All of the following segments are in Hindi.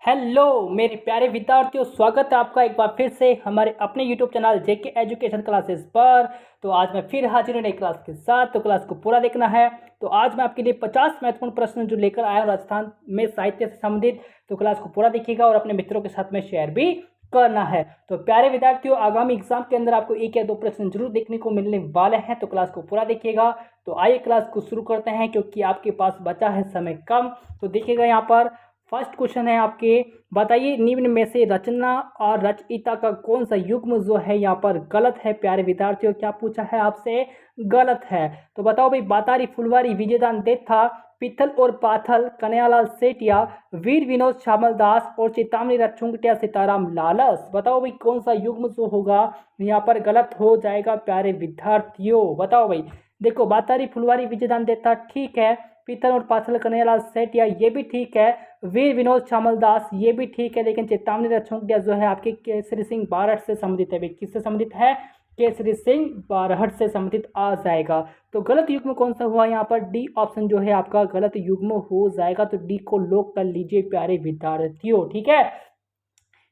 हेलो मेरे प्यारे विद्यार्थियों, स्वागत है आपका एक बार फिर से हमारे अपने यूट्यूब चैनल जेके एजुकेशन क्लासेस पर। तो आज मैं फिर हाजिर हूँ नई क्लास के साथ। तो क्लास को पूरा देखना है। तो आज मैं आपके लिए 50 महत्वपूर्ण प्रश्न जो लेकर आया हूँ राजस्थान में साहित्य से संबंधित। तो क्लास को पूरा देखिएगा और अपने मित्रों के साथ में शेयर भी करना है। तो प्यारे विद्यार्थियों, आगामी एग्जाम के अंदर आपको एक या दो प्रश्न जरूर देखने को मिलने वाले हैं, तो क्लास को पूरा देखिएगा। तो आइए क्लास को शुरू करते हैं, क्योंकि आपके पास बचा है समय कम। तो देखिएगा यहाँ पर फर्स्ट क्वेश्चन है आपके, बताइए निम्न में से रचना और रचयिता का कौन सा युग्म जो है यहाँ पर गलत है। प्यारे विद्यार्थियों, क्या पूछा है आपसे? गलत है। तो बताओ भाई, बातारी फुलवारी विजयदान देथा, पित्थल और पाथल कन्हैयालाल सेठिया, वीर विनोद श्यामल दास और चेतावनी रचुंगटिया सीताराम लालस। बताओ भाई कौन सा युग्म जो होगा यहाँ पर गलत हो जाएगा। प्यारे विद्यार्थियों बताओ भाई। देखो, बातारी फुलवारी विजयदान देथा ठीक है, पित्थल और पाथल कन्हैयालाल सेठिया ये भी ठीक है, वीर विनोद श्यामल दास ये भी ठीक है, लेकिन चेतावनी रचुंगटिया जो है आपके केसरी सिंह बारहट से संबंधित है। किससे संबंधित है? केसरी सिंह बारहट से संबंधित आ जाएगा। तो गलत युग्म कौन सा हुआ यहाँ पर? डी ऑप्शन जो है आपका गलत युग्म हो जाएगा। तो डी को लॉक कर लीजिए प्यारे विद्यार्थियों। ठीक है,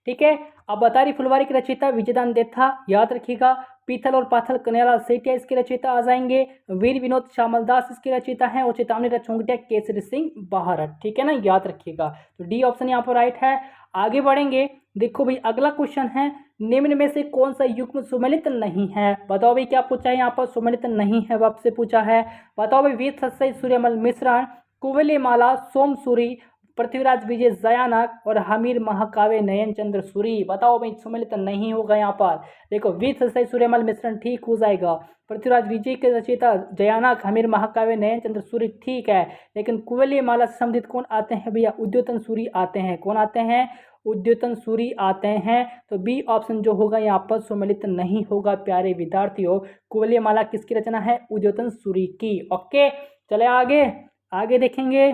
ठीक है। अब बातारी फुलवारी के रचयिता विजयदान देथा याद रखिएगा, पीथल और पाथल कन्हैयालाल सेठिया इसके रचयिता आ जाएंगे, वीर विनोद श्यामल दास इसके रचयिता हैं, और चेतावनी रचुंगटिया केसरी सिंह बारहट। ठीक है ना, याद रखिएगा। तो डी ऑप्शन यहाँ पर राइट है। आगे बढ़ेंगे। देखो भाई, अगला क्वेश्चन है, निम्न में से कौन सा युग्म सुमेलित नहीं है। बताओ भाई क्या पूछा है यहाँ पर? सुमेलित नहीं है आपसे पूछा है। बताओ भाई, वीर सत्सई सूर्यमल मिश्रण, कुवलेमाला सोमसूरी, पृथ्वीराज विजय जयानक और हमीर महाकाव्य नयन चंद्र सूरी। बताओ भाई सुमेलित नहीं होगा यहाँ पर। देखो, वीर सत्सई सूर्यमल मिश्रण ठीक हो जाएगा, पृथ्वीराज विजय के रचयिता जयानक, हमीर महाकाव्य नयन चंद्र सूरी ठीक है, लेकिन कुवलयमाला से संबंधित कौन आते हैं भैया? उद्योतन सूरी आते हैं। कौन आते हैं? उद्योतन सूरी आते हैं। तो बी ऑप्शन जो होगा यहाँ पर सुमेलित नहीं होगा प्यारे विद्यार्थियों। कुवलयमाला किसकी रचना है? उद्योतन सूरी की। ओके, चले आगे। आगे देखेंगे।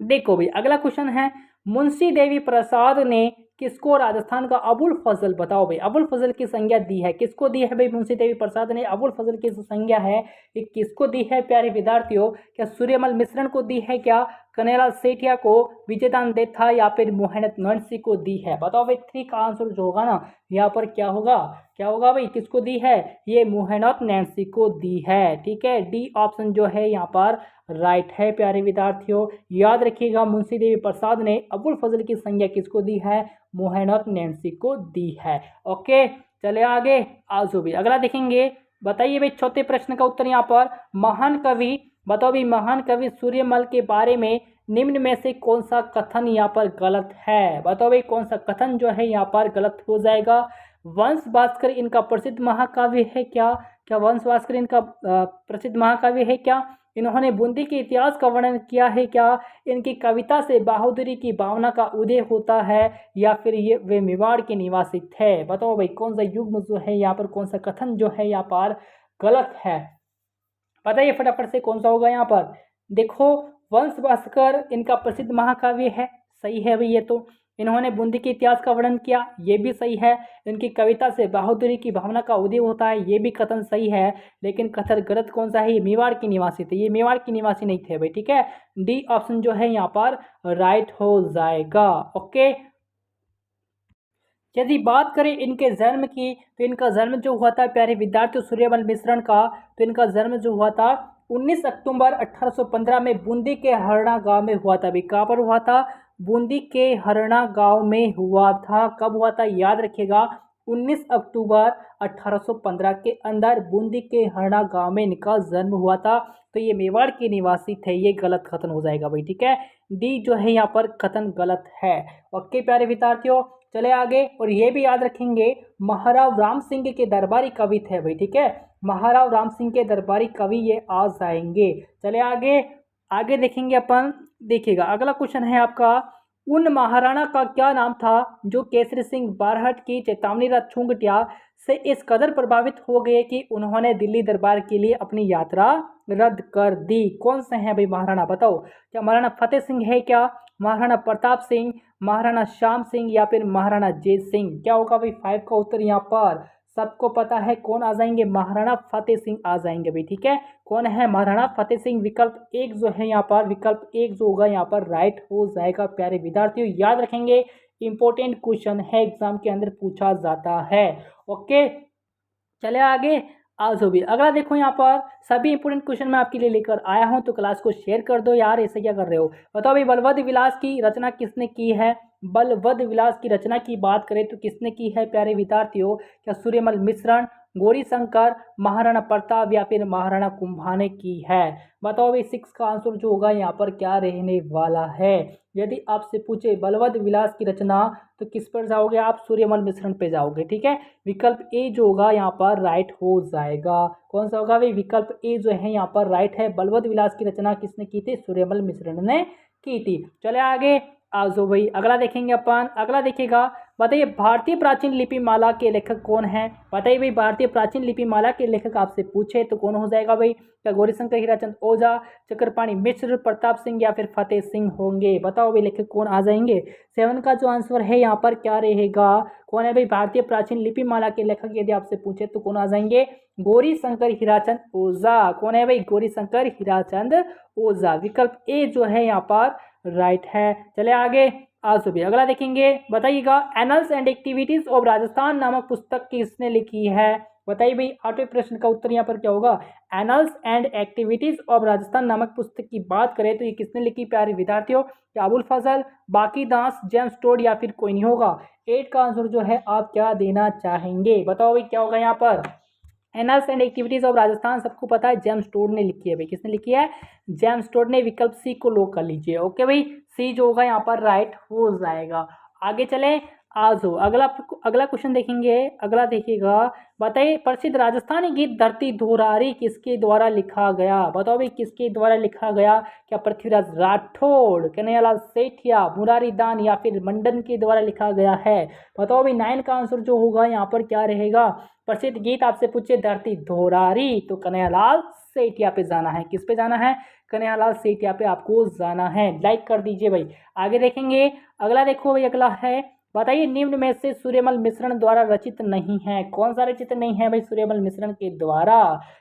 देखो भाई, अगला क्वेश्चन है, मुंशी देवी प्रसाद ने किसको राजस्थान का अबुल फजल, बताओ भाई अबुल फजल की संज्ञा दी है? किसको दी है भाई? मुंशी देवी प्रसाद ने अबुल फजल की जो संज्ञा है ये किसको दी है प्यारे विद्यार्थियों? क्या सूर्यमल मिश्रण को दी है, क्या कन्हैयालाल सेठिया को, विजयदान देथा, या फिर मोहनत नरसिंह को दी है? बताओ भाई, थ्री का आंसर जो होगा ना यहाँ पर क्या होगा? क्या होगा भाई? किसको दी है? ये मोहनत नैन्सी को दी है। ठीक है, डी ऑप्शन जो है यहाँ पर राइट है प्यारे विद्यार्थियों। याद रखिएगा, मुंशी देवी प्रसाद ने अबुल फजल की संज्ञा किसको दी है? मोहनत नैन्सी को दी है। ओके, चले आगे। आजो भी अगला देखेंगे। बताइए भाई, चौथे प्रश्न का उत्तर यहाँ पर, महान कवि, बताओ भाई महान कवि सूर्यमल के बारे में निम्न में से कौन सा कथन यहाँ पर गलत है? बताओ भाई कौन सा कथन जो है यहाँ पर गलत हो जाएगा? वंश भास्कर इनका प्रसिद्ध महाकाव्य है क्या? क्या वंश भास्कर इनका प्रसिद्ध महाकाव्य है क्या? इन्होंने बूंदी के इतिहास का वर्णन किया है क्या? इनकी कविता से बहादुरी की भावना का उदय होता है, या फिर ये वे मेवाड़ के निवासी थे? बताओ भाई कौन सा युग्म जो है यहाँ पर, कौन सा कथन जो है यहाँ पर गलत है? बताइए फटाफट से कौन सा होगा यहाँ पर। देखो, वंश भास्कर इनका प्रसिद्ध महाकाव्य है, सही है भाई ये तो। इन्होंने बूंदी के इतिहास का वर्णन किया, ये भी सही है। इनकी कविता से बहादुरी की भावना का उदय होता है, ये भी कथन सही है। लेकिन कथन गलत कौन सा है? ये मेवाड़ के निवासी थे, ये मेवाड़ के निवासी नहीं थे भाई। ठीक है, डी ऑप्शन जो है यहाँ पर राइट हो जाएगा। ओके, यदि बात करें इनके जन्म की, तो इनका जन्म जो हुआ था प्यारे विद्यार्थी सूर्यमल मिश्रण का, तो इनका जन्म जो हुआ था 19 अक्टूबर 1815 में बूंदी के हरना गांव में हुआ था। अभी कहाँ पर हुआ था? बूंदी के हरना गांव में हुआ था। कब हुआ था? याद रखिएगा, 19 अक्टूबर 1815 के अंदर बूंदी के हरना गांव में इनका जन्म हुआ था। तो ये मेवाड़ के निवासी थे, ये गलत कथन हो जाएगा भाई। ठीक है, डी जो है यहाँ पर कथन गलत है। ओके प्यारे विद्यार्थियों, चले आगे। और ये भी याद रखेंगे, महाराव राम सिंह के दरबारी कवि थे भाई। ठीक है, महाराव राम सिंह के दरबारी कवि ये आ जाएंगे। चले आगे। आगे देखेंगे अपन। देखिएगा, अगला क्वेश्चन है आपका, उन महाराणा का क्या नाम था जो केसरी सिंह बारहट की चेतावनी रचुंगटिया से इस कदर प्रभावित हो गए कि उन्होंने दिल्ली दरबार के लिए अपनी यात्रा रद्द कर दी? कौन से हैं भाई महाराणा? बताओ, क्या महाराणा फतेह सिंह है, क्या महाराणा प्रताप सिंह, महाराणा श्याम सिंह, या फिर महाराणा जय सिंह? क्या होगा भाई? 5 का उत्तर यहाँ पर सबको पता है कौन आ जाएंगे, महाराणा फतेह सिंह आ जाएंगे भाई। ठीक है, कौन है, महाराणा फतेह सिंह। विकल्प एक जो है यहाँ पर, विकल्प एक जो होगा यहाँ पर राइट हो जाएगा प्यारे विद्यार्थियों, याद रखेंगे, इंपॉर्टेंट क्वेश्चन है, एग्जाम के अंदर पूछा जाता है। ओके, चले आगे, आज हो भी अगला देखो यहाँ पर सभी इंपोर्टेंट क्वेश्चन मैं आपके लिए लेकर आया हूँ, तो क्लास को शेयर कर दो यार, ऐसे क्या कर रहे हो। बताओ भाई, बलवद विलास की रचना किसने की है। बलवद विलास की रचना की बात करें तो किसने की है प्यारे विद्यार्थियों, क्या सूर्यमल मिश्रण, गौरीशंकर, महाराणा प्रताप या फिर महाराणा कुंभा ने की है। बताओ भाई, 6 का आंसर जो होगा यहाँ पर क्या रहने वाला है। यदि आपसे पूछे बलवद विलास की रचना तो किस पर जाओगे आप, सूर्यमल मिश्रण पे जाओगे। ठीक है, विकल्प ए जो होगा यहाँ पर राइट हो जाएगा। कौन सा होगा भाई, विकल्प ए जो है यहाँ पर राइट है। बलवद विलास की रचना किसने की थी, सूर्यमल मिश्रण ने की थी। चले आगे, आज जो भाई अगला देखेंगे अपन, अगला देखिएगा, बताइए भारतीय प्राचीन लिपि माला के लेखक कौन है। बताइए भाई, भारतीय प्राचीन लिपि माला के लेखक आपसे पूछे तो कौन हो जाएगा भाई, क्या गौरीशंकर हीराचंद ओझा, चक्रपाणी मिश्र, प्रताप सिंह या फिर फतेह सिंह होंगे। बताओ भाई लेखक कौन आ जाएंगे। 7 का जो आंसर है यहाँ पर क्या रहेगा, कौन है भाई भारतीय प्राचीन लिपि माला के लेखक, यदि आपसे पूछे तो कौन आ जाएंगे, गौरीशंकर हीराचंद ओझा। कौन है भाई, गौरीशंकर हीराचंद ओझा। विकल्प ए जो है यहाँ पर राइट है। चले आगे, आज भी अगला देखेंगे, बताइएगा annuls and activities of Rajasthan नामक पुस्तक किसने लिखी है। बताइए भाई, 8वें प्रश्न का उत्तर यहाँ पर क्या होगा, annuls and activities of Rajasthan नामक पुस्तक की बात करें तो ये किसने लिखी प्यारे विद्यार्थियों, क्या अबुल फजल, बाकी दास, जेम्स टोड या फिर कोई नहीं होगा। 8 का आंसर जो है आप क्या देना चाहेंगे, बताओ भाई क्या होगा यहाँ पर। Annuls and activities of Rajasthan सबको पता है जेम्स टोड ने लिखी है भाई, किसने लिखी है, जेम्स टोड ने। विकल्प सी को लॉक कर लीजिए। ओके भाई, सी जो होगा यहाँ पर राइट हो जाएगा। आगे चले, आज हो अगला अगला क्वेश्चन देखेंगे, अगला देखिएगा, बताइए प्रसिद्ध राजस्थानी गीत धरती धुरारी किसके द्वारा लिखा गया। बताओ भाई किसके द्वारा लिखा गया, क्या पृथ्वीराज राठौड़, कन्हैयालाल सेठिया, मुरारी दान या फिर मंडन के द्वारा लिखा गया है। बताओ भाई 9 का आंसर जो होगा यहाँ पर क्या रहेगा, प्रसिद्ध गीत आपसे पूछे धरती धुरारी तो कन्हैयालाल सेठिया पे जाना है। किस पे जाना है, कन्हैयालाल सेठिया पे आपको जाना है। लाइक कर दीजिए भाई। आगे देखेंगे, अगला देखो भाई, अगला है, बताइए निम्न में से सूर्यमल मिश्रण द्वारा रचित नहीं है। कौन सा रचित नहीं है भाई सूर्यमल मिश्रण के द्वारा,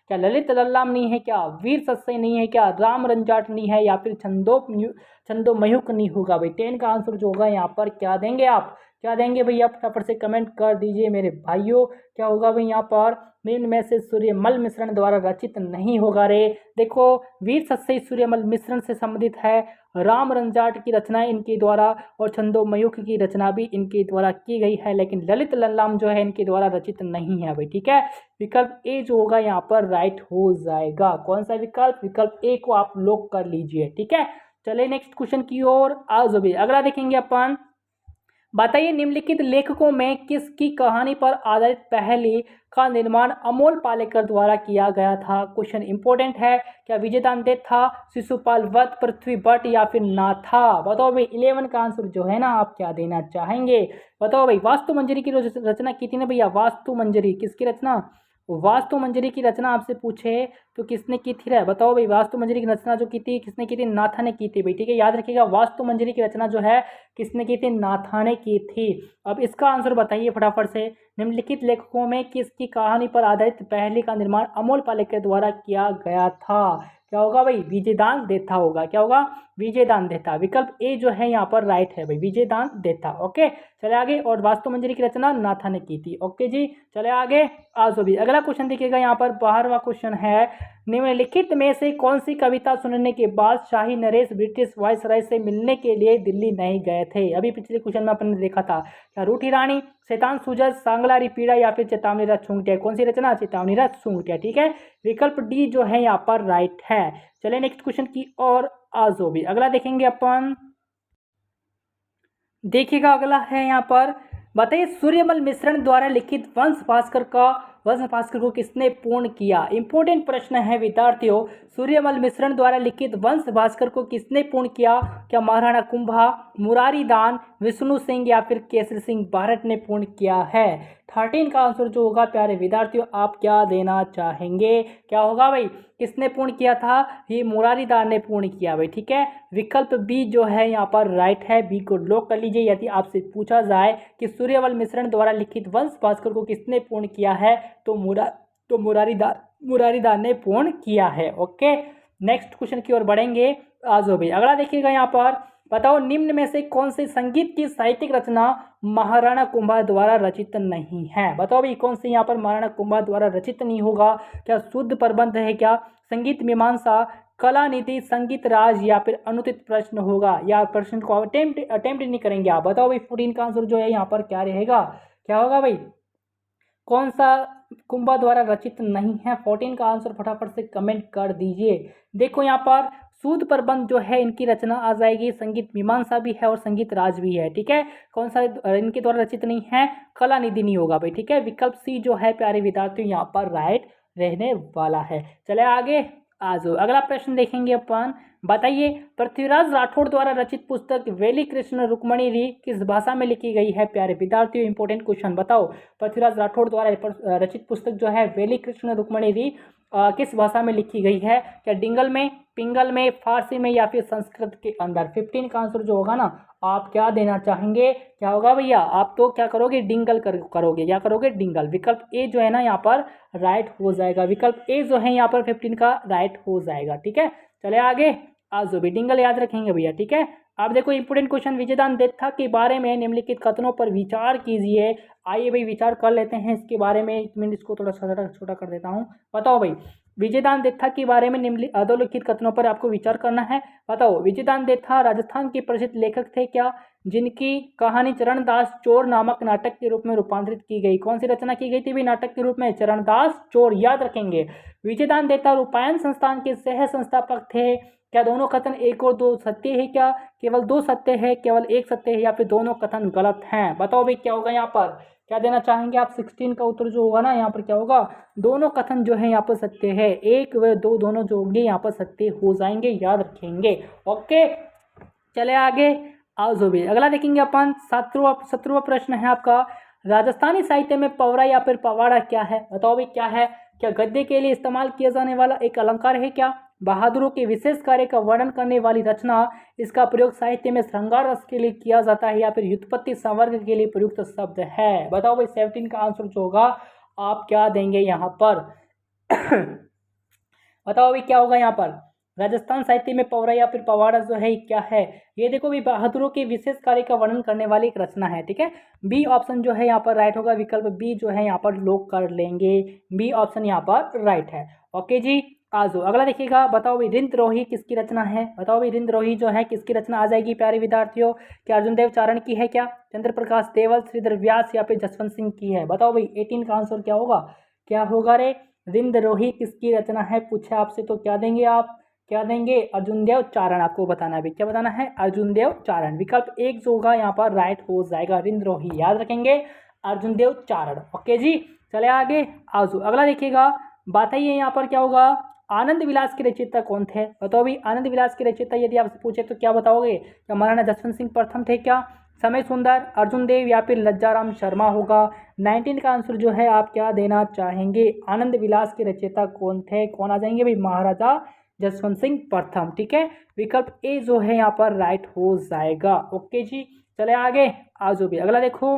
क्या ललित लल्लाम नहीं है, क्या वीर सत्सई नहीं है, क्या राम रंजाट नहीं है या फिर छंदोमयुक नहीं होगा भाई। 10 का आंसर जो होगा यहाँ पर क्या देंगे आप, क्या देंगे भैया, फटाफट से कमेंट कर दीजिए मेरे भाइयों। क्या होगा भाई यहाँ पर, निम्न में से सूर्यमल मिश्रण द्वारा रचित नहीं होगा रे। देखो, वीर सत्सई सूर्यमल मिश्रण से संबंधित है, राम रंजाट की रचना इनके द्वारा और छंदोमयुक की रचना भी इनके द्वारा की गई है, लेकिन ललित लल्लाम जो है इनके द्वारा रचित नहीं है भाई। ठीक है, विकल्प ए जो होगा यहाँ पर राइट हो जाएगा। कौन सा विकल्प, विकल्प ए को आप लॉक कर लीजिए। ठीक है, चलिए नेक्स्ट क्वेश्चन की ओर आज भी अगला देखेंगे अपन, बताइए निम्नलिखित लेखकों में किसकी कहानी पर आधारित पहली का निर्माण अमोल पालेकर द्वारा किया गया था। क्वेश्चन इंपॉर्टेंट है, क्या विजयदान था, शिशुपाल वध, पृथ्वी भट्ट या फिर नाथा। बताओ भाई 11 का आंसर जो है ना आप क्या देना चाहेंगे। बताओ भाई, वास्तु मंजरी की रचना की थी ना भैया, वास्तु मंजरी किसकी रचना, वास्तु मंजरी की रचना आपसे पूछे तो किसने की थी रे। बताओ भाई वास्तु मंजरी की रचना जो की थी किसने की थी, नाथा ने की थी भाई। ठीक है, याद रखिएगा वास्तु मंजरी की रचना जो है किसने की थी, नाथा ने की थी। अब इसका आंसर बताइए फटाफट से, निम्नलिखित लेखकों में किसकी कहानी पर आधारित पहले का निर्माण अमोल पालेकर द्वारा किया गया था। क्या होगा भाई, विजयदान देथा होगा। क्या होगा, विजयदान देथा। विकल्प ए जो है यहाँ पर राइट है भाई, विजयदान देथा। ओके, चले आगे, और वास्तु मंजरी की रचना नाथा ने की थी। ओके जी, चले आगे, आज भी अगला क्वेश्चन देखिएगा, यहाँ पर 12वां क्वेश्चन है, निम्नलिखित में से कौन सी कविता सुनने के बाद शाही नरेश ब्रिटिश वायसराय से मिलने के लिए दिल्ली नहीं गए थे। अभी पिछले क्वेश्चन में अपन ने देखा था, क्या रूठी रानी, शैतान सूजस, सांगलारी पीड़ा या फिर चेतावनी रथ सूंघटिया। कौन सी रचना, चेतावनी रथ सूंघटिया। ठीक है, विकल्प डी जो है यहाँ पर राइट है। चलिए नेक्स्ट क्वेश्चन की और आज भी अगला देखेंगे अपन, देखिएगा अगला है यहाँ पर, बताइए सूर्यमल मिश्रण द्वारा लिखित वंश भास्कर को किसने पूर्ण किया। इंपॉर्टेंट प्रश्न है विद्यार्थियों, सूर्यमल मिश्रण द्वारा लिखित वंश भास्कर को किसने पूर्ण किया, क्या महाराणा कुंभा, मुरारी दान, विष्णु सिंह या फिर केसरी सिंह बारट ने पूर्ण किया है। 13 का आंसर जो होगा प्यारे विद्यार्थियों आप क्या देना चाहेंगे, क्या होगा भाई, किसने पूर्ण किया था, ये मुरारीदास ने पूर्ण किया भाई, ठीक है। विकल्प बी जो है यहाँ पर राइट है, बी को लॉक कर लीजिए। यदि आपसे पूछा जाए कि सूर्यवल मिश्रण द्वारा लिखित वंश भास्कर को किसने पूर्ण किया है, तो मुरारीदास ने पूर्ण किया है। ओके, नेक्स्ट क्वेश्चन की ओर बढ़ेंगे। आज भाई अगला देखिएगा यहाँ पर, बताओ निम्न में से कौन सी संगीत की साहित्यिक रचना महाराणा कुंभा द्वारा रचित नहीं है। बताओ भाई कौन सी यहाँ पर महाराणा कुंभा द्वारा रचित नहीं होगा, क्या शुद्ध प्रबंध है, क्या संगीत मीमांसा, कला नीति, संगीत राज, या फिर अनुचित प्रश्न होगा, या प्रश्न को अटेम्प्ट नहीं करेंगे आप। बताओ भाई 14 का आंसर जो है यहाँ पर क्या रहेगा, क्या होगा भाई, कौन सा कुंभा द्वारा रचित नहीं है। 14 का आंसर फटाफट से कमेंट कर दीजिए। देखो यहाँ पर सूद प्रबंध जो है इनकी रचना आ जाएगी, संगीत मीमांसा भी है और संगीत राज भी है, ठीक है। कौन सा इनके द्वारा रचित नहीं है, कला निधि नहीं होगा भाई, ठीक है। विकल्प सी जो है प्यारे विद्यार्थियों यहाँ पर राइट रहने वाला है। चले आगे, आज अगला प्रश्न देखेंगे अपन। बताइए पृथ्वीराज राठौड़ द्वारा रचित पुस्तक वेली कृष्ण रुक्मणी री किस भाषा में लिखी गई है प्यारे विद्यार्थियों। इंपॉर्टेंट क्वेश्चन, बताओ पृथ्वीराज राठौड़ द्वारा रचित पुस्तक जो है वेली कृष्ण रुक्मणी री किस भाषा में लिखी गई है, क्या डिंगल में, पिंगल में, फारसी में, या फिर संस्कृत के अंदर। 15 का आंसर जो होगा ना आप क्या देना चाहेंगे, क्या होगा भैया, आप तो क्या करोगे, डिंगल करोगे, क्या करोगे, डिंगल। विकल्प ए जो है ना यहाँ पर राइट हो जाएगा, विकल्प ए जो है यहाँ पर 15 का राइट हो जाएगा, ठीक है। चले आगे, आज जो भी डिंगल याद रखेंगे भैया, ठीक है। अब देखो इंपोर्टेंट क्वेश्चन, विजयदान देथा के बारे में निम्नलिखित कथनों पर विचार कीजिए। आइए भाई विचार कर लेते हैं इसके बारे में। 1 मिनट इसको थोड़ा छोटा कर देता हूँ। बताओ भाई विजयदान देथा के बारे में अधोलिखित कथनों पर आपको विचार करना है। बताओ विजयदान देथा राजस्थान के प्रसिद्ध लेखक थे क्या, जिनकी कहानी चरणदास चोर नामक नाटक के रूप में रूपांतरित की गई। कौन सी रचना की गई थी भी नाटक के रूप में, चरणदास चोर, याद रखेंगे। विजयदान देथा रूपायन संस्थान के सह संस्थापक थे। क्या दोनों कथन 1 और 2 सत्य है, क्या केवल 2 सत्य है, केवल 1 सत्य है, या फिर दोनों कथन गलत हैं। बताओ भाई क्या होगा यहाँ पर, क्या देना चाहेंगे आप। 16 का उत्तर जो होगा ना यहाँ पर क्या होगा, दोनों कथन जो है यहाँ पर सत्य है, 1 व 2 दोनों जो होंगे यहाँ पर सत्य हो जाएंगे, याद रखेंगे। ओके, चले आगे, आओ जो भी अगला देखेंगे अपन। 17वां प्रश्न है आपका, राजस्थानी साहित्य में पवरा या फिर पवाड़ा क्या है। बताओ भाई क्या है, क्या गद्य के लिए इस्तेमाल किया जाने वाला एक अलंकार है, क्या बहादुरों के विशेष कार्य का वर्णन करने वाली रचना, इसका प्रयोग साहित्य में श्रृंगार रस के लिए किया जाता है, या फिर व्युत्पत्ति संवर्ग के लिए प्रयुक्त शब्द है। बताओ भाई 17 का आंसर जो होगा आप क्या देंगे यहाँ पर। बताओ भाई क्या होगा यहाँ पर, राजस्थान साहित्य में पवरा या फिर पवाड़ा जो है क्या है। ये देखो भी बहादुरों के विशेष कार्य का वर्णन करने वाली एक रचना है, ठीक है। बी ऑप्शन जो है यहाँ पर राइट होगा, विकल्प बी जो है यहाँ पर लॉक कर लेंगे, बी ऑप्शन यहाँ पर राइट है। ओके जी, आज अगला देखिएगा। बताओ भाई रिंदरोही किसकी रचना है। बताओ भाई रिंदरोही जो है किसकी रचना आ जाएगी प्यारे विद्यार्थियों, क्या अर्जुन देव चारण की है, क्या चंद्र प्रकाश देवल, श्रीधर व्यास, या फिर जसवंत सिंह की है। बताओ भाई 18 का आंसर क्या होगा, क्या होगा रे, रिंदरोही किसकी रचना है पूछे आपसे तो क्या देंगे आप, क्या देंगे, अर्जुन देव चारण। आपको बताना है, क्या बताना है, अर्जुन देव चारण। विकल्प 1 जो होगा यहाँ पर राइट हो जाएगा, रिंदरोही, याद रखेंगे, अर्जुन देव चारण। ओके जी, चले आगे, आज अगला देखिएगा। बताइए यहाँ पर क्या होगा, आनंद विलास के रचयिता कौन थे। बताओ भी आनंद विलास के रचयिता यदि आपसे पूछे तो क्या बताओगे, क्या महाराणा जसवंत सिंह प्रथम थे, क्या समय सुंदर, अर्जुन देव, या फिर लज्जाराम शर्मा होगा। 19 का आंसर जो है आप क्या देना चाहेंगे, आनंद विलास के रचयिता कौन थे, कौन आ जाएंगे भाई, महाराजा जसवंत सिंह प्रथम, ठीक है। विकल्प ए जो है यहाँ पर राइट हो जाएगा। ओके जी, चले आगे, आज भी अगला देखो।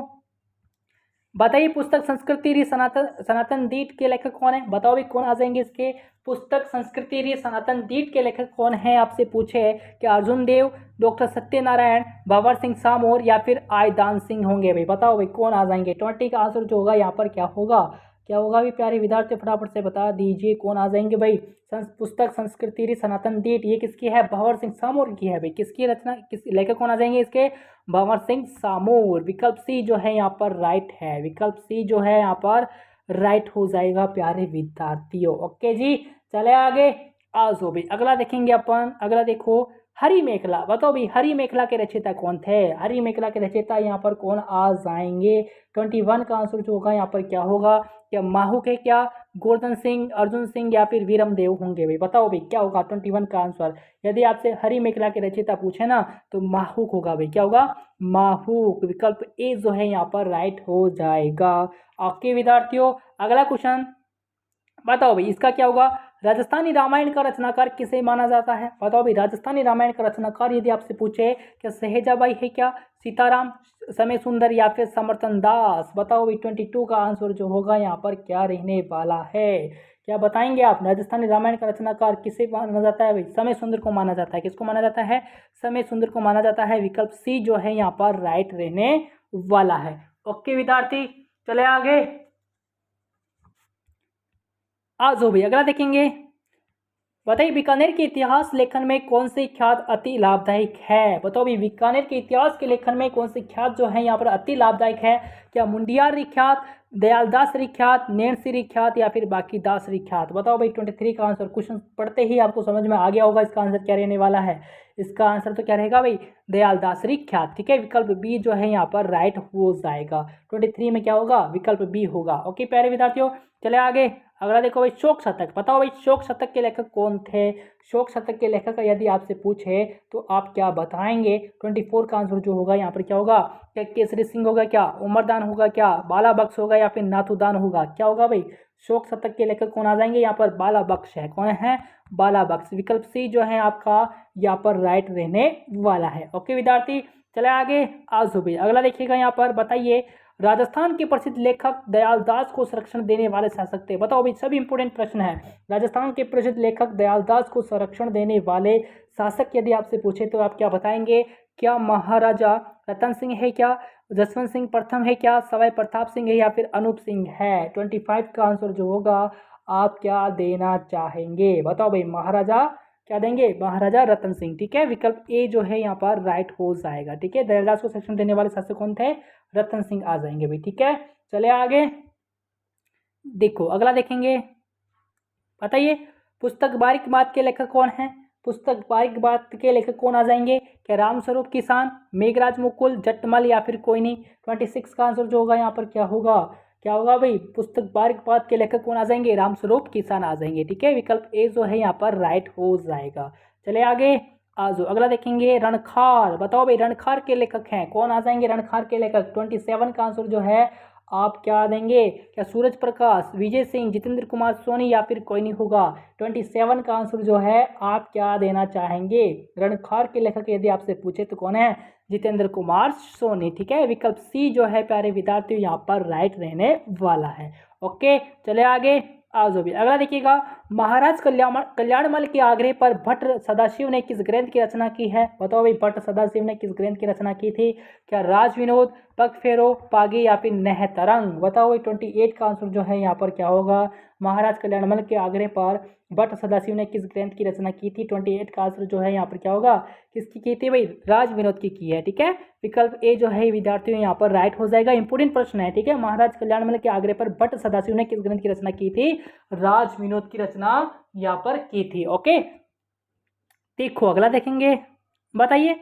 बताइए पुस्तक संस्कृति री सनातन दीट के लेखक कौन है। बताओ भाई कौन आ जाएंगे इसके, पुस्तक संस्कृति री सनातन दीट के लेखक कौन है आपसे पूछे, क्या अर्जुन देव, डॉक्टर सत्यनारायण, भंवर सिंह सामोर, या फिर आयदान सिंह होंगे भाई। बताओ भाई कौन आ जाएंगे। 20 का आंसर जो होगा यहाँ पर क्या होगा, क्या होगा भी प्यारे विद्यार्थी फटाफट से बता दीजिए कौन आ जाएंगे भाई। पुस्तक संस्कृति री सनातन दीट ये किसकी है, भंवर सिंह सामोर की है भाई। किसकी रचना, किस लेखक कौन आ जाएंगे इसके, भंवर सिंह सामोर। विकल्प सी जो है यहाँ पर राइट है, विकल्प सी जो है यहाँ पर राइट हो जाएगा प्यारे विद्यार्थियों। ओके जी, चले आगे, आज भी अगला देखेंगे अपन। अगला देखो, हरी मेखला, बताओ भाई हरी मेखला के रचयिता कौन थे? हरी मेखला के रचयिता यहाँ पर कौन आ जाएंगे? 21 का आंसर जो होगा यहाँ पर क्या होगा? क्या माहुक है, क्या गोवर्धन सिंह, अर्जुन सिंह या फिर वीरमदेव होंगे भाई? बताओ भाई क्या होगा 21 का आंसर? यदि आपसे हरी मेखला के रचयिता पूछे ना तो माहुक होगा भाई। क्या होगा? माहुक। विकल्प ए जो है यहाँ पर राइट हो जाएगा। ओके विद्यार्थियों, अगला क्वेश्चन बताओ भाई इसका क्या होगा? राजस्थानी रामायण का रचनाकार किसे माना जाता है? बताओ भाई राजस्थानी रामायण का रचनाकार यदि आपसे पूछे क्या सहेजाबाई है, क्या सीताराम, समय सुंदर या फिर समर्थन दास? बताओ भाई 22 का आंसर जो होगा यहाँ पर क्या रहने वाला है? क्या बताएंगे आप? राजस्थानी रामायण का रचनाकार किसे माना जाता है भाई? समय सुंदर को माना जाता है। किसको माना जाता है? समय सुंदर को माना जाता है। विकल्प सी जो है यहाँ पर राइट रहने वाला है। ओके विद्यार्थी, चले आगे। आज हो भाई अगला देखेंगे। बताइए बीकानेर के इतिहास लेखन में कौन सी ख्यात अति लाभदायक है? बताओ भाई बीकानेर के इतिहास के लेखन में कौन सी ख्यात जो है यहाँ पर अति लाभदायक है? क्या मुंडियार ख्यात, दयालदास ख्यात, नैनसी ख्यात या फिर बाकी दास ख्यात? बताओ भाई 23 का आंसर। क्वेश्चन पढ़ते ही आपको समझ में आ गया होगा इसका आंसर क्या रहने वाला है। इसका आंसर तो क्या रहेगा भाई? दयालदास ख्यात। ठीक है, विकल्प बी जो है यहाँ पर राइट हो जाएगा। 23 में क्या होगा? विकल्प बी होगा। ओके प्यारे विद्यार्थियों, चले आगे। अगला देखो भाई शोक शतक। बताओ भाई शोक शतक के लेखक कौन थे? शोक शतक के लेखक यदि आपसे पूछे तो आप क्या बताएंगे? 24 का आंसर जो होगा यहाँ पर क्या होगा? क्या केसरी सिंह होगा, क्या उमरदान होगा, क्या बाला बख्श होगा या फिर नाथुदान होगा? क्या होगा भाई? शोक शतक के लेखक कौन आ जाएंगे यहाँ पर? बाला बख्श है। कौन है? बाला बख्श। विकल्प सी जो है आपका यहाँ पर राइट रहने वाला है। ओके विद्यार्थी, चले आगे। आज हो भाई अगला देखिएगा यहाँ पर। बताइए राजस्थान के प्रसिद्ध लेखक दयालदास को संरक्षण देने वाले शासक थे। बताओ भाई, सभी इंपोर्टेंट प्रश्न है। राजस्थान के प्रसिद्ध लेखक दयालदास को संरक्षण देने वाले शासक यदि आपसे पूछे तो आप क्या बताएंगे? क्या महाराजा रतन सिंह है, क्या जसवंत सिंह प्रथम है, क्या सवाई प्रताप सिंह है या फिर अनूप सिंह है? 25 का आंसर जो होगा आप क्या देना चाहेंगे? बताओ भाई महाराजा क्या देंगे? महाराजा रतन सिंह। ठीक है, विकल्प ए जो है यहाँ पर राइट हो जाएगा। ठीक है, दयालदास को संरक्षण देने वाले शासक कौन थे? रतन सिंह आ जाएंगे भाई। ठीक है, चले आगे। देखो अगला देखेंगे। बताइए पुस्तक बारीक बात के लेखक कौन है? पुस्तक बारीक बात के लेखक कौन आ जाएंगे? क्या रामस्वरूप किसान, मेघराज मुकुल, जटमल या फिर कोई नहीं? 26 का आंसर जो होगा यहाँ पर क्या होगा? क्या होगा भाई? पुस्तक बारीक बात के लेखक कौन आ जाएंगे? रामस्वरूप किसान आ जाएंगे। ठीक है, विकल्प ए जो है यहाँ पर राइट हो जाएगा। चले आगे। आज अगला देखेंगे रणखार। बताओ भाई रणखार के लेखक हैं कौन आ जाएंगे? रणखार के लेखक 27 का आंसर जो है आप क्या देंगे? क्या सूरज प्रकाश, विजय सिंह, जितेंद्र कुमार सोनी या फिर कोई नहीं होगा? 27 का आंसर जो है आप क्या देना चाहेंगे? रणखार के लेखक यदि आपसे पूछे तो कौन है? जितेंद्र कुमार सोनी। ठीक है, विकल्प सी जो है प्यारे विद्यार्थियों यहाँ पर राइट रहने वाला है। ओके, चले आगे। आज भी अगला देखिएगा। महाराज कल्याणमल के आग्रह पर भट्ट सदाशिव ने किस ग्रंथ की रचना की है? बताओ भाई भट्ट सदाशिव ने किस ग्रंथ की रचना की थी? क्या राज विनोद, पग फेरो, पागी या फिर नह तरंग? बताओ भाई 28 का आंसर जो है यहाँ पर क्या होगा? महाराज कल्याणमल के आग्रह पर भट्ट सदाशिव ने किस ग्रंथ की रचना की थी? 28 का आंसर जो है यहाँ पर क्या होगा? किसकी की थी भाई? राज विनोद की है। ठीक है, विकल्प ए जो है विद्यार्थियों यहाँ पर राइट हो जाएगा। इंपोर्टेंट प्रश्न है। ठीक है, महाराज कल्याणमल के आग्रह पर भट्ट सदाशिव ने किस ग्रंथ की रचना की थी? राज विनोद की रचना यहाँ पर की थी। ओके, देखो अगला देखेंगे। बताइए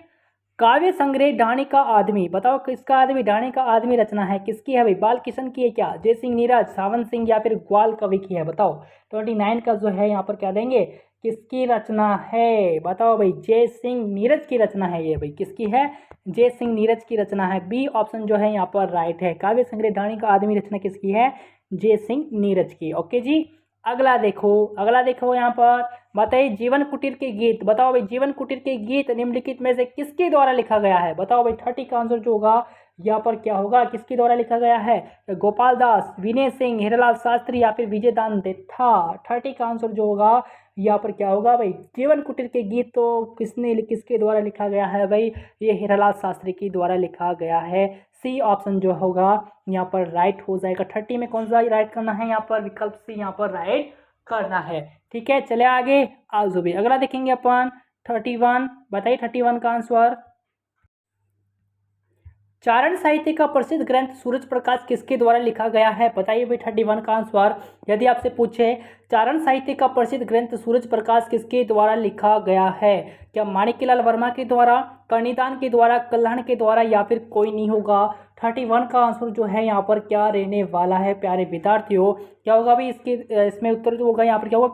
काव्य संग्रह ढाणी का आदमी। बताओ किसका आदमी? ढाणी का आदमी रचना है किसकी है भाई? बाल किशन की है क्या? जय सिंह नीरज, सावन सिंह या फिर ग्वाल कवि की है? बताओ 29 का जो है यहाँ पर क्या देंगे? किसकी रचना है? बताओ भाई जय सिंह नीरज की रचना है ये भाई। किसकी है? जय सिंह नीरज की रचना है। बी ऑप्शन जो है यहाँ पर राइट है। काव्य संग्रह ढाणी का आदमी रचना किसकी है? जय सिंह नीरज की। ओके जी, अगला देखो यहाँ पर। बताइए जीवन कुटीर के गीत। बताओ भाई जीवन कुटीर के गीत निम्नलिखित में से किसके द्वारा लिखा गया है? बताओ भाई 30 का आंसर जो होगा यहाँ पर क्या होगा? किसके द्वारा लिखा गया है? गोपाल दास, विनय सिंह, हीरालाल शास्त्री या फिर विजय दान था? 30 का आंसर जो होगा यहाँ पर क्या होगा भाई? जीवन कुटीर के गीत तो किसके द्वारा लिखा गया है भाई? ये हीरालाल शास्त्री के द्वारा लिखा गया है। सी ऑप्शन जो होगा यहाँ पर राइट हो जाएगा। 30 में कौन सा राइट करना है यहाँ पर? विकल्प सी यहाँ पर राइट करना है। ठीक है, चले आगे। आज भी अगला देखेंगे अपन 31। बताइए 31 का आंसर। चारण साहित्य का प्रसिद्ध ग्रंथ सूरज प्रकाश किसके द्वारा लिखा गया है? बताइए भाई 31 का आंसर। यदि आपसे पूछे चारण साहित्य का प्रसिद्ध ग्रंथ सूरज प्रकाश किसके द्वारा लिखा गया है? क्या माणिक्यलाल वर्मा के द्वारा, कर्णिदान के द्वारा, कल्याण के द्वारा या फिर कोई नहीं होगा? 31 का आंसर जो है यहाँ पर क्या रहने वाला है प्यारे विद्यार्थियों? क्या होगा भाई इसमें उत्तर जो होगा यहाँ पर क्या होगा?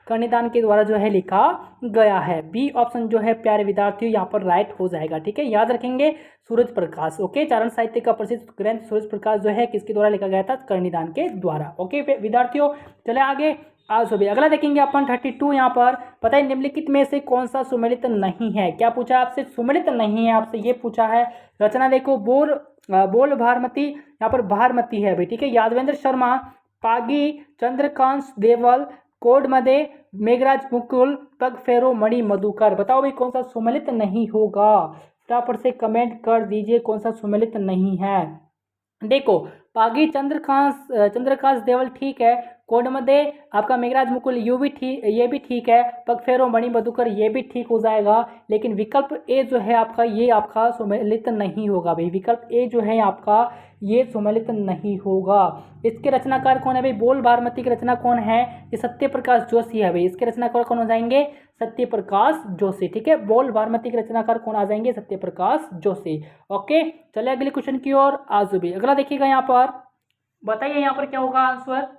कर्णिदान के द्वारा जो है लिखा गया है। बी ऑप्शन जो है प्यारे विद्यार्थियों यहाँ पर राइट हो जाएगा। ठीक है, याद रखेंगे सूरज प्रकाश। ओके, चारण साहित्य का प्रसिद्ध ग्रंथ सूरज प्रकाश जो है किसके द्वारा लिखा गया था? कर्णिदान के द्वारा। ओके विद्यार्थियों, चले आगे। आज भी अगला देखेंगे अपन 32 यहाँ पर। पता है निम्नलिखित में से कौन सा सुमेलित नहीं है? क्या पूछा आपसे? सुमेलित नहीं है, आपसे ये पूछा है। रचना देखो, बोल भारमती, यहाँ पर भारमती है भाई। ठीक है, यादवेंद्र शर्मा, पागी, चंद्रकांत देवल, कोडमदे, मेघराज मुकुल, पग फेरो, मणि मधुकर। बताओ भाई कौन सा सुमेलित नहीं होगा? फटाफट से कमेंट कर दीजिए कौन सा सुमेलित नहीं है। देखो, पागी चंद्रकांत देवल ठीक है, कोडमदे आपका मेघराज मुकुल ये भी ठीक है, पगफेरो मणि मधुकर ये भी ठीक हो जाएगा। लेकिन विकल्प ए जो है आपका, ये आपका सुमेलित नहीं होगा भाई। विकल्प ए जो है आपका ये सुमेलित नहीं होगा। इसके रचनाकार कौन है भाई? बोल भारमती की रचना कौन है? ये सत्य प्रकाश जोशी है भाई। इसके रचनाकार कौन हो जाएंगे? सत्य प्रकाश जोशी। ठीक है, बोल भारमती के रचनाकार कौन आ जाएंगे? सत्य प्रकाश जोशी। ओके, चले अगले क्वेश्चन की ओर। आज भी अगला देखिएगा यहाँ पर, बताइए यहाँ पर क्या होगा आंसर।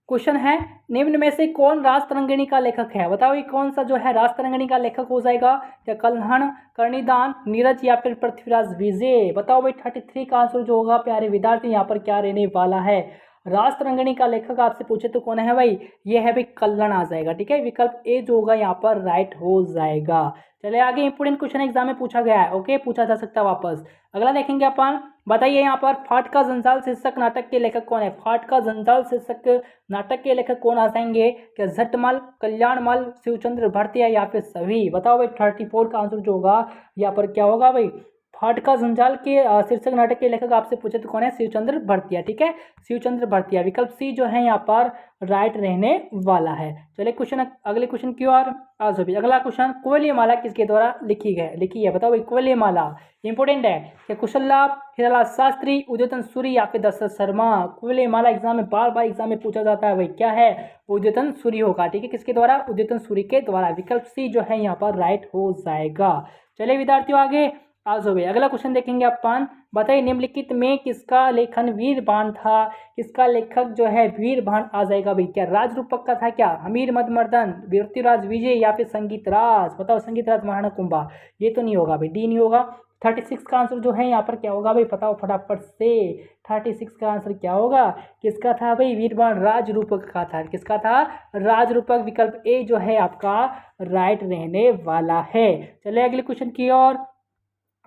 क्वेश्चन है, निम्न में से कौन राजतरंगिणी का लेखक है? बताओ ये कौन सा जो है राजतरंगिणी का लेखक हो जाएगा? या कल्हण, कर्णिदान, नीरज या फिर पृथ्वीराज विजय? बताओ भाई 33 का आंसर जो होगा प्यारे विद्यार्थी यहाँ पर क्या रहने वाला है? राजतरंगिणी का लेखक आपसे पूछे तो कौन है भाई? ये है भाई कल्हण आ जाएगा। ठीक है, विकल्प ए जो होगा यहाँ पर राइट हो जाएगा। चले आगे, इंपोर्टेंट क्वेश्चन एग्जाम में पूछा गया है। ओके, पूछा जा सकता है वापस। अगला देखेंगे अपन, बताइए यहाँ पर फाट का जंजाल शीर्षक नाटक के लेखक कौन है? फाट का जंजाल शीर्षक नाटक के लेखक कौन आ जाएंगे? क्या झटमल, कल्याणमल, शिवचंद्र भरतिया या फिर सभी? बताओ भाई 34 का आंसर जो होगा यहाँ पर क्या होगा भाई? फाट का जंजाल के शीर्षक नाटक के लेखक आपसे पूछे तो कौन है? शिवचंद्र भरतिया। ठीक है, शिवचंद्र भरतिया। विकल्प सी जो है यहाँ पर राइट रहने वाला है। चलिए क्वेश्चन, अगले क्वेश्चन की ओर। आज भी अगला क्वेश्चन, कुवलयमाला किसके द्वारा लिखी है? बताओ भाई कुवलयमाला इंपोर्टेंट है। क्या कुशललाभ, हीरालाल शास्त्री, उदयतन सूरी या फिर दशरथ शर्मा? कुवलयमाला एग्जाम में बार एग्जाम में पूछा जाता है भाई, क्या है? उदयतन सूरी होगा। ठीक है, किसके द्वारा? उदयतन सूरी के द्वारा। विकल्प सी जो है यहाँ पर राइट हो जाएगा। चलिए विद्यार्थियों आगे, आज हो गए। अगला क्वेश्चन देखेंगे अपन, बताइए निम्नलिखित में किसका लेखन वीर बाण था? किसका लेखक जो है वीर बाण आ जाएगा भाई? क्या राजरूपक का था? क्या हमीर मदमर्दन, पृथ्वीराज विजय या फिर संगीत राज? बताओ संगीत राज महाराणा कुंभा। ये तो नहीं होगा भाई, डी नहीं होगा। 36 का आंसर जो है यहाँ पर क्या होगा भाई? बताओ फटाफट से। 36 का आंसर क्या होगा? किसका था भाई? वीर बाण राजरूपक का था। किसका था? राजरूपक। विकल्प ए जो है आपका राइट रहने वाला है। चलिए अगले क्वेश्चन की ओर।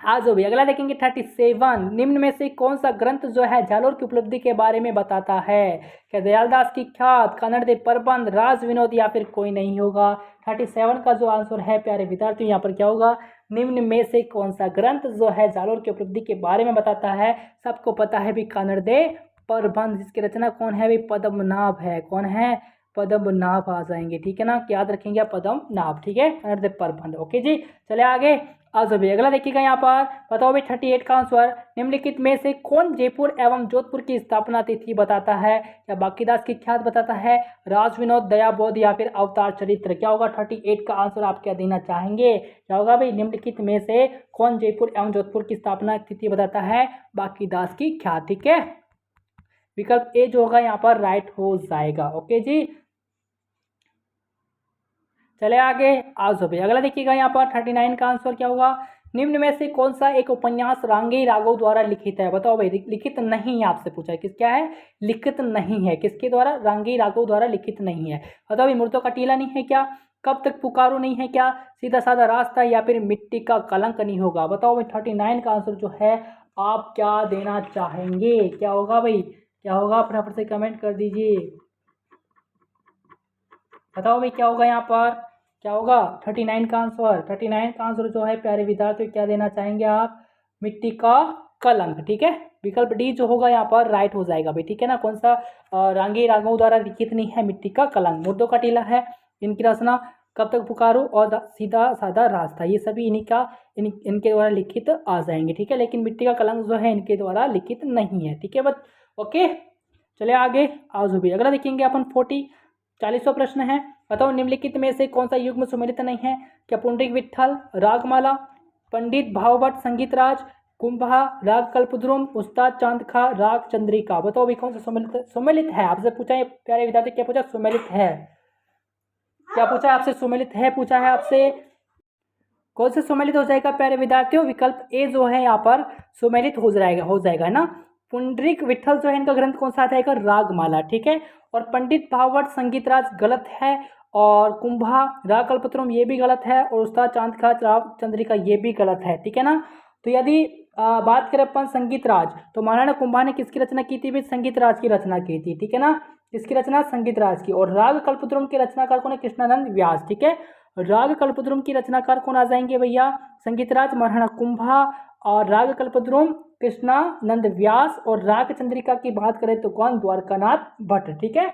आज भी अगला देखेंगे 37, निम्न में से कौन सा ग्रंथ जो है जालोर की उपलब्धि के बारे में बताता है? क्या दयालदास की ख्यात, कन्नड़देव प्रबंध, राज विनोद या फिर कोई नहीं होगा? 37 का जो आंसर है प्यारे विद्यार्थियों यहाँ पर क्या होगा? निम्न में से कौन सा ग्रंथ जो है जालोर की उपलब्धि के बारे में बताता है? सबको पता है भी कन्नड़देव प्रबंध, जिसकी रचना कौन है भाई? पद्मनाभ है। कौन है? पद्मनाभ आ जाएंगे। ठीक है ना, याद रखेंगे आप पद्मनाभ। ठीक है, कन्नड़देव प्रबंध। ओके जी, चले आगे। आज भी अगला देखिएगा यहाँ पर, बताओ भाई 38 का आंसर, निम्नलिखित में से कौन जयपुर एवं जोधपुर की स्थापना तिथि बताता है? या बांकीदास की ख्यात बताता है, राज विनोद, दया बोध या फिर अवतार चरित्र? क्या होगा? 38 का आंसर आप क्या देना चाहेंगे? क्या होगा भाई? निम्नलिखित में से कौन जयपुर एवं जोधपुर की स्थापना तिथि बताता है? बांकीदास की ख्यात। ठीक है, विकल्प ए जो होगा यहाँ पर राइट हो जाएगा। ओके जी, चले आगे। आज हो गए। अगला देखिएगा यहाँ पर 39 का आंसर क्या होगा? निम्न में से कौन सा एक उपन्यास रांगेय राघव द्वारा लिखित है? बताओ भाई, लिखित नहीं है आपसे पूछा है। किस क्या है? लिखित नहीं है। किसके द्वारा? रांगेय राघव द्वारा लिखित नहीं है। बताओ भाई, मृतों का टीला नहीं है क्या? कब तक पुकारो नहीं है क्या? सीधा साधा रास्ता या फिर मिट्टी का कलंक नहीं होगा? बताओ भाई 39 का आंसर जो है आप क्या देना चाहेंगे? क्या होगा भाई? क्या होगा? फटाफट से कमेंट कर दीजिए। बताओ भाई क्या होगा यहाँ पर? क्या होगा? 39 का आंसर। 39 का आंसर जो है प्यारे विद्यार्थियों क्या देना चाहेंगे आप? मिट्टी का कलंक। ठीक है, विकल्प डी जो होगा यहाँ पर राइट हो जाएगा भाई। ठीक है ना, कौन सा? रांगेय राघव द्वारा लिखित नहीं है मिट्टी का कलंक। मुर्दों का टीला है, इनकी रचना कब तक पुकारो और सीधा साधा रास्ता, ये सभी इनके द्वारा लिखित आ जाएंगे। ठीक है, लेकिन मिट्टी का कलंक जो है इनके द्वारा लिखित नहीं है। ठीक है बस। ओके, चलिए आगे आज भी अगला देखेंगे अपन 40वां प्रश्न है। बताओ निम्नलिखित में से कौन सा युग्म सुमेलित नहीं है? क्या पुंडरीक विट्ठल, रागमाला, पंडित भावभट्ट संगीतराज, कुंभा, राग कल्पद्रुम, उस्ताद चांद खां, राग चंद्रिका। बताओ अभी कौन सा सुमेलित है? आपसे पूछा है प्यारे विद्यार्थी, क्या पूछा? सुमेलित है। क्या पूछा है आपसे? सुमेलित है पूछा है आपसे। कौन से सुमेलित हो जाएगा प्यारे विद्यार्थियों? विकल्प ए जो है यहाँ पर सुमेलित हो जाएगा है ना। पुंडरीक विट्ठल जो है इनका ग्रंथ कौन सा आता है? रागमाला, ठीक है। और पंडित भावभट्ट संगीतराज गलत है, और कुंभा राग कल्पद्रुम ये भी गलत है, और उस्ताद चांद खां राग चंद्रिका ये भी गलत है, ठीक है ना। तो यदि बात करें अपन संगीतराज, तो महाराणा कुंभा ने किसकी रचना की थी? भी संगीतराज की रचना की थी, ठीक है ना। इसकी रचना संगीतराज की। और राग कल्पद्रुम के रचनाकार कौन है? कृष्णानंद व्यास, ठीक है। राग कल्पद्रुम की रचनाकार कौन आ जाएंगे भैया? संगीतराज महाराणा कुंभा, और राग कल्पद्रुम कृष्णानंद व्यास। और राग चंद्रिका की बात करें तो कौन? द्वारकानाथ भट्ट, ठीक है।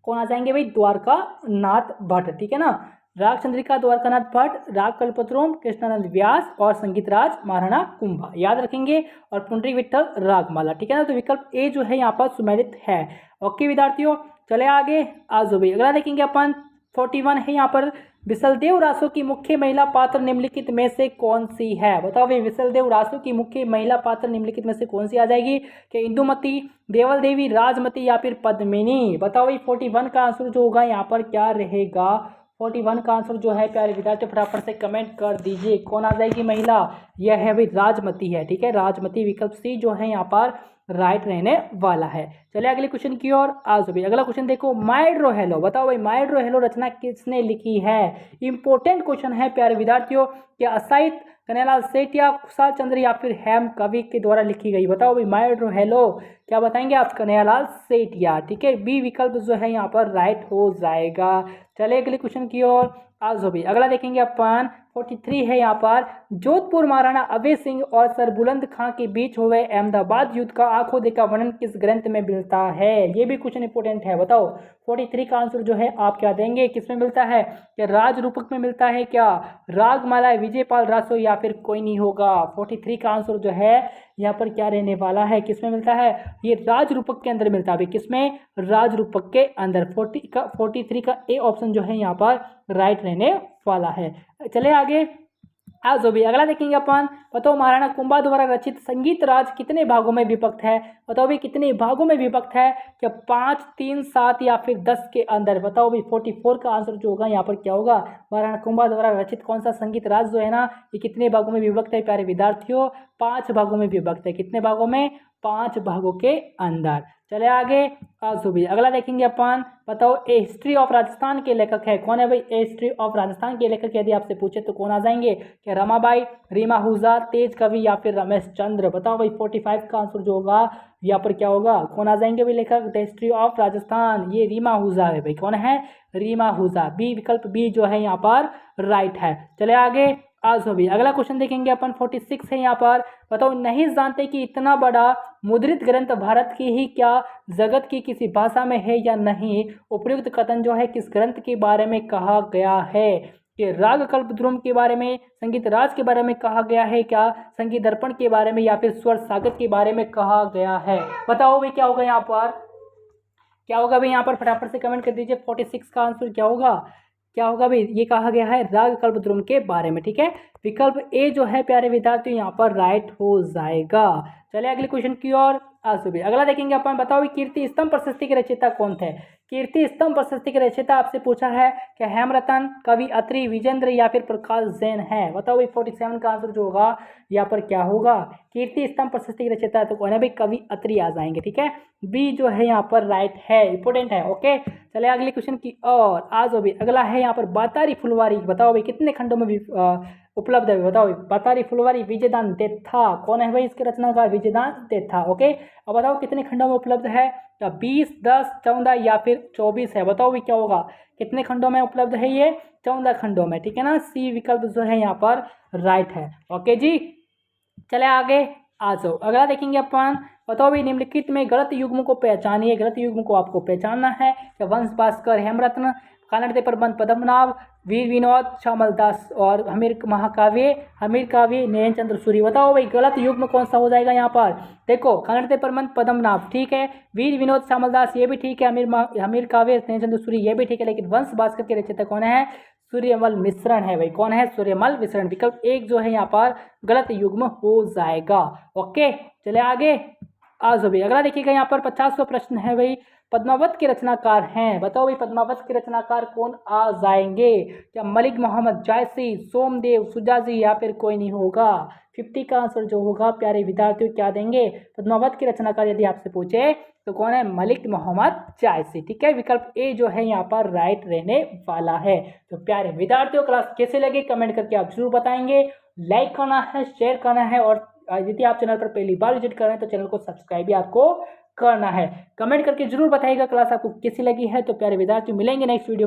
कौन आ जाएंगे भाई? द्वारकानाथ भट्ट, ठीक है ना। राग चंद्रिका द्वारकानाथ भट्ट, राग कल्पद्रुम कृष्णानंद व्यास, और संगीतराज महाराणा कुंभा, याद रखेंगे। और पुंडरीक विट्ठल रागमाला, ठीक है ना। तो विकल्प ए जो है यहाँ पर सुमेलित है। ओके विद्यार्थियों, चले आगे आज भाई अगला देखेंगे अपन 41 है यहाँ पर। विसलदेव रासो की मुख्य महिला पात्र निम्नलिखित में से कौन सी है? बताओ भाई विसलदेव रासो की मुख्य महिला पात्र निम्नलिखित में से कौन सी आ जाएगी? क्या इंदुमती, देवल देवी, राजमती या फिर पद्मिनी? बताओ भाई 41 का आंसर जो होगा यहाँ पर क्या रहेगा? 41 का आंसर जो है प्यारे विद्यार्थी फटाफट से कमेंट कर दीजिए, कौन आ जाएगी महिला? यह है भाई राजमती है, ठीक है। राजमती विकल्प सी जो है यहाँ पर राइट रहने वाला है। चलिए अगले क्वेश्चन की ओर आज भाई अगला क्वेश्चन देखो। माइड्रो हेलो, बताओ भाई माइड्रो हेलो रचना किसने लिखी है? इंपॉर्टेंट क्वेश्चन है प्यारे विद्यार्थियों। क्या असाइत, कन्हैयालाल सेठिया, कुशाल चंद्र या फिर हेम कवि के द्वारा लिखी गई? बताओ भाई माइड्रो हेलो क्या बताएंगे आप? कन्हैयालाल सेठिया, ठीक है। बी विकल्प जो है यहाँ पर राइट हो जाएगा। चलिए अगले क्वेश्चन की ओर आज भी अगला देखेंगे अपन 43 है यहाँ पर। जोधपुर महाराणा अभय सिंह और सर बुलंद खां के बीच हुए अहमदाबाद युद्ध का आंखों देखा वर्णन किस ग्रंथ में मिलता है? ये भी क्वेश्चन इंपोर्टेंट है। बताओ 43 का आंसर जो है आप क्या देंगे? किस में मिलता है? क्या राज रूपक में मिलता है, क्या रागमाला, विजयपाल रासो या फिर कोई नहीं होगा? 43 का आंसर जो है यहाँ पर क्या रहने वाला है? किस में मिलता है? ये राज रूपक के अंदर मिलता है। किसमें? राज रूपक के अंदर। 43 का ए ऑप्शन जो है यहाँ पर राइट रहने वाला है। चले आगे आज भी अगला देखेंगे अपन। बताओ महाराणा कुंभा द्वारा रचित संगीत राज कितने भागों में विभक्त है? बताओ भी कितने भागों में विभक्त है? क्या 5, 3, 7 या फिर 10 के अंदर? बताओ भी 44 का आंसर जो होगा यहाँ पर क्या होगा? महाराणा कुंभा द्वारा रचित कौन सा संगीत राज जो है ना, ये कितने भागों में विभक्त है प्यारे विद्यार्थियों? 5 भागों में विभक्त है। कितने भागों में? 5 भागों के अंदर। चले आगे आज भी अगला देखेंगे अपन। बताओ ए हिस्ट्री ऑफ राजस्थान के लेखक है कौन है भाई? ए हिस्ट्री ऑफ राजस्थान के लेखक यदि आपसे पूछे तो कौन आ जाएंगे? क्या रमाबाई, रीमा हुजा, तेज कवि या फिर रमेश चंद्र? बताओ भाई 45 का आंसर जो होगा यहाँ पर क्या होगा? कौन आ जाएंगे भाई लेखक द हिस्ट्री ऑफ राजस्थान? ये रीमा हुजा है भाई। कौन है? रीमा हुजा। बी विकल्प बी जो है यहाँ पर राइट है। चले आगे आज भी अगला क्वेश्चन देखेंगे अपन 46 है यहाँ पर। बताओ नहीं जानते कि इतना बड़ा मुद्रित ग्रंथ भारत की ही क्या जगत की किसी भाषा में है या नहीं? उपयुक्त कथन जो है किस ग्रंथ के बारे में कहा गया है? कि राग कल्पद्रुम के बारे में, संगीत राज के बारे में कहा गया है, क्या संगीत दर्पण के बारे में, या फिर स्वर सागर के बारे में कहा गया है? बताओ भाई क्या होगा यहाँ पर? क्या होगा भाई यहाँ पर फटाफट से कमेंट कर दीजिए। 46 का आंसर क्या होगा? क्या होगा भाई? ये कहा गया है राग कल्पद्रुम के बारे में, ठीक है। विकल्प ए जो है प्यारे विद्यार्थी यहाँ पर राइट हो जाएगा। चलिए अगले क्वेश्चन की ओर आज भी अगला देखेंगे अपन। बताओ कीर्ति स्तंभ प्रशस्ति के रचयिता कौन थे? कीर्ति स्तंभ प्रशस्ति के रचयिता आपसे पूछा है क्या हेमरतन, कवि अत्रि, विजेंद्र या फिर प्रकाश जैन है? बताओ भाई 47 का आंसर जो होगा यहाँ पर क्या होगा? कीर्ति स्तंभ प्रशस्ति के रचयिता तो कौन है भाई? कवि अत्रि आ जाएंगे, ठीक है। बी जो है यहाँ पर राइट है, इंपोर्टेंट है। ओके चले अगले क्वेश्चन की और आज भी अगला है यहाँ पर बातारी फुलवारी। बताओ भाई कितने खंडों में भी उपलब्ध है? बताओ बातारी फुलवारी विजयदान देथा कौन है भाई? इसके रचनाकार विजयदान देथा। ओके अब बताओ कितने खंडों में उपलब्ध है? तो 20, 10, 14 या फिर 24 है? बताओ भाई क्या होगा? कितने खंडों में उपलब्ध है ये? 14 खंडों में, ठीक है ना। सी विकल्प जो है यहाँ पर राइट है। ओके जी चले आगे आ जाओ अगला देखेंगे अपन। बताओ भाई निम्नलिखित में गलत युग्म को पहचानिए। गलत युग्म को आपको पहचानना है। क्या वंश भास्कर, हेमरत्न, कानड़ ते प्रबंध पद्मनाभ, वीर विनोद श्यामलदास और हमीर काव्य नयन चंद्र सूरी। बताओ भाई गलत युग्म कौन सा हो जाएगा यहाँ पर। देखो कानड़ ते प्रबंध पद्मनाभ ठीक है, वीर विनोद श्यामलदास ये भी ठीक है, हमीर काव्य नयन चंद्र सूरी ये भी ठीक है, लेकिन वंश भास्कर के रचयिता कौन है, सूर्यमल मिश्रण है भाई। कौन है, सूर्यमल मिश्रण। विकल्प एक जो है यहाँ पर गलत युग्म हो जाएगा। ओके चले आगे। आज भाई अगला देखिएगा यहाँ पर 50वां प्रश्न है भाई, पद्मावत के रचनाकार हैं। बताओ भाई पद्मावत के रचनाकार कौन आ जाएंगे। क्या मलिक मोहम्मद जायसी, सोमदेव, सुजाजी या फिर कोई नहीं होगा। 50 का आंसर जो होगा प्यारे विद्यार्थियों क्या देंगे, पद्मावत के रचनाकार यदि आपसे पूछे तो कौन है, मलिक मोहम्मद जायसी। ठीक है, विकल्प ए जो है यहाँ पर राइट रहने वाला है। तो प्यारे विद्यार्थियों क्लास कैसे लगे कमेंट करके आप जरूर बताएंगे। लाइक करना है, शेयर करना है और यदि आप चैनल पर पहली बार विजिट कर रहे हैं तो चैनल को सब्सक्राइब भी आपको करना है। कमेंट करके जरूर बताइएगा क्लास आपको कैसी लगी है। तो प्यारे विद्यार्थी मिलेंगे नेक्स्ट वीडियो में।